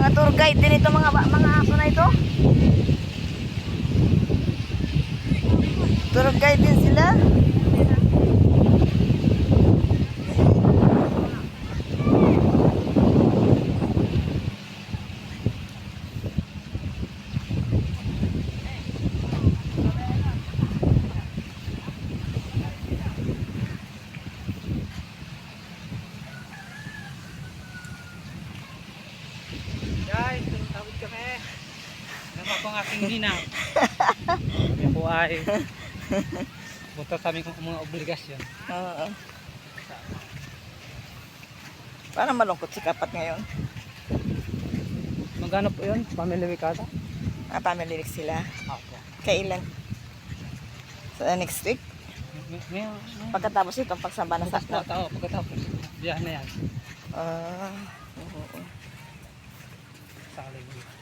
Mga tour guide din ito, mga aso na ito. Tour guide din sila. Guys, tawid kami. Nama po ang aking ninang. Kami po ay butas sa aming mga obligasyon. Oo. Parang malungkot si Kapat ngayon. Magkano po yun? Family week ata? Family week sila. Ako. Kailan? Sa next week? Ngayon. Pagkatapos ito, pagsamba na sa... Pagkatapos. Diyan na yan. Oo. Sa aling week.